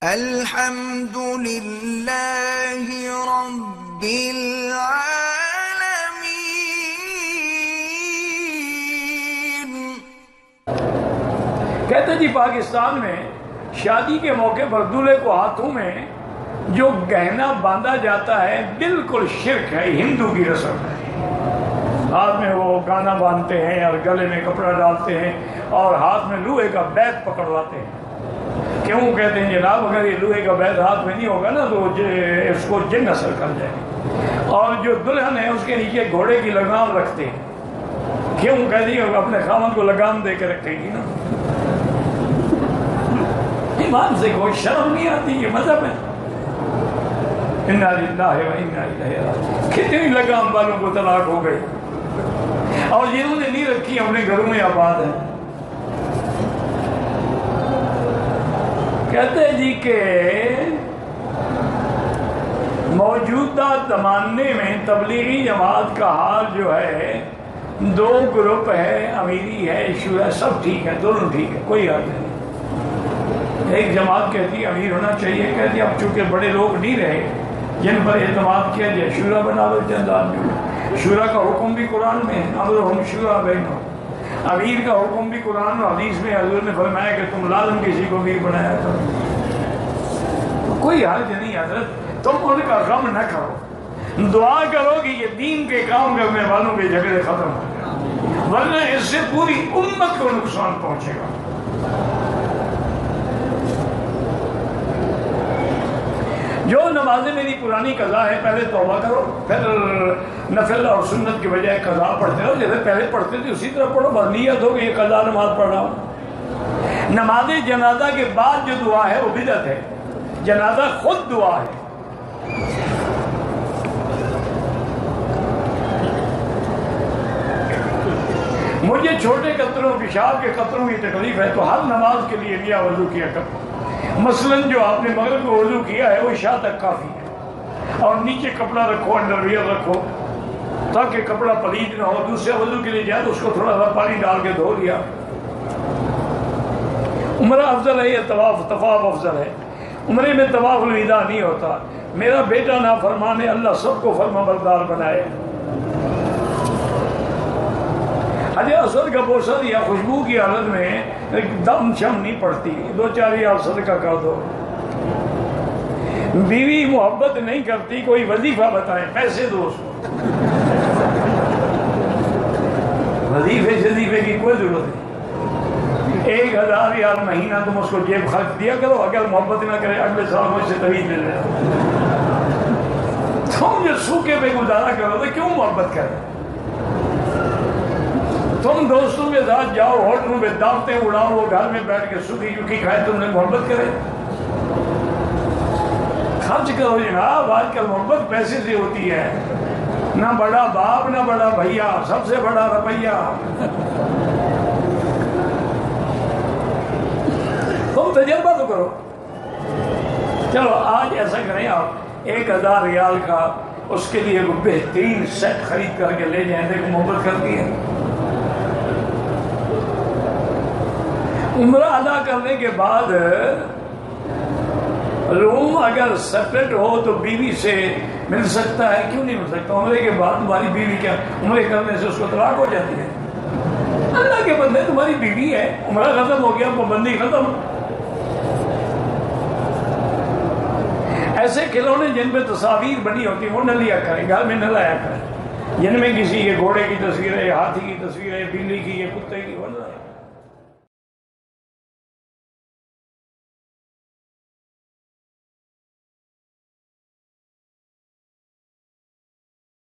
الحمد للہ رب العالمین۔ کہتے جی پاکستان میں شادی کے موقع پر دولہے کو ہاتھوں میں جو گہنا باندھا جاتا ہے بالکل شرک ہے، ہندو کی رسم ہے۔ ہاتھ میں وہ گانا باندھتے ہیں اور گلے میں کپڑا ڈالتے ہیں اور ہاتھ میں لوہے کا بیت پکڑواتے ہیں۔ کیوں کہتے ہیں جناب اگر یہ لوہے کا بیت ہاتھ میں نہیں ہوگا نا تو اس کو جن اثر کر جائے گی۔ اور جو دلہن ہے اس کے نیچے گھوڑے کی لگام رکھتے ہیں۔ کیوں کہتی ہے اپنے خامد کو لگام دے کے رکھے گی نا۔ ایمان سے کوئی شرم نہیں آتی، یہ مذہب ہے۔ انا للہ و انا الیہ راجعون۔ کتنی لگام والوں کو طلاق ہو گئی اور جنہوں نے نہیں رکھی اپنے گھروں میں آباد ہیں۔ کہتے جی کہ موجودہ زمانے میں تبلیغی جماعت کا حال جو ہے، دو گروپ ہے، امیری ہے، شیعہ، سب ٹھیک ہے، دونوں ٹھیک ہے، کوئی حال نہیں۔ ایک جماعت کہتی ہے امیر ہونا چاہیے، کہتی ہے اب چونکہ بڑے لوگ نہیں رہے جن پر اعتماد کیا جائے، شورا بنا لو چند آدمی۔ شورا کا حکم بھی قرآن میں ہے، امرہم شورا بینہم۔ امیر کا حکم بھی قرآن و حدیث میں حضور نے فرمایا کہ تم لازم کسی کو امیر بنایا کرو۔ کوئی حرج نہیں حضرت، تم ان کا غم نہ کرو، دعا کرو کہ یہ دین کے کام کرنے والوں کے جھگڑے ختم ہو جائیں، ورنہ اس سے پوری امت کو نقصان پہنچے گا۔ جو نمازیں میری پرانی قضا ہے پہلے توبہ کرو، پھر نفل اور سنت کی بجائے قضا پڑھتے رہو، جیسے پہلے پڑھتے تھے اسی طرح پڑھو، بس نیت ہو کہ یہ قضا نماز پڑھ رہا ہوں۔ نماز جنازہ کے بعد جو دعا ہے وہ بدعت ہے، جنازہ خود دعا ہے۔ مجھے چھوٹے قطروں پیشاب کے قطروں کی تکلیف ہے تو ہر نماز کے لیے لیا وضو کیا کرو۔ مثلاً جو آپ نے مغرب کو وضو کیا ہے وہ عشاء تک کافی ہے، اور نیچے کپڑا رکھو، انڈرویئر رکھو تاکہ کپڑا پلید نہ ہو۔ دوسرے وضو کے لیے جائے تو اس کو تھوڑا سا پانی ڈال کے دھو لیا۔ عمرہ افضل ہے یا طواف افضل ہے؟ عمرے میں طواف الوداع نہیں ہوتا۔ میرا بیٹا نافرمان ہے، اللہ سب کو فرما بردار بنائے۔ حجر اسود کا بوسہ دیا خوشبو کی حالت میں دم شم نہیں پڑتی، 2-4 صدقہ کر دو۔ بیوی محبت نہیں کرتی، کوئی وظیفہ بتائیں، پیسے دو اس کو۔ وظیفے شظیفے کی کوئی ضرورت نہیں، 1000 ریال مہینہ تم اس کو جیب خرچ دیا کرو، اگر محبت نہ کرے اگلے سال مجھ سے طویل لے لینا۔ تم جو سوکھے پہ گزارا کرو تو کیوں محبت کرے؟ تم دوستوں کے ساتھ جاؤ، ہوٹلوں میں دعوتیں اڑاؤ، وہ گھر میں بیٹھ کے سوکھی چکی کھائے، تم نے محبت کرے؟ خرچ کرو جناب، آج کل محبت پیسے سے ہوتی ہے، نہ بڑا باپ نہ بڑا بھیا، سب سے بڑا رویہ۔ تم تجربہ تو کرو۔ چلو آج ایسا کریں، آپ 1000 ریال کا اس کے لیے ایک بہترین سیٹ خرید کر کے لے جائیں، دیکھو محبت کرتی ہے۔ عمرہ ادا کرنے کے بعد روم اگر سپریٹ ہو تو بیوی سے مل سکتا ہے؟ کیوں نہیں مل سکتا؟ عمرے کے بعد تمہاری بیوی کیا عمرے کرنے سے اس کو طلاق ہو جاتی ہے؟ اللہ کے بندے تمہاری بیوی ہے، عمرہ ختم ہو گیا، پابندی ختم۔ ایسے کھلونے جن پہ تصاویر بنی ہوتی ہیں وہ نہ لیا کریں، گھر میں نہ لایا کریں، جن میں کسی یہ گھوڑے کی تصویر ہے، ہاتھی کی تصویر ہے، بلی کی، یہ کتے کی، وہ نہ لایا۔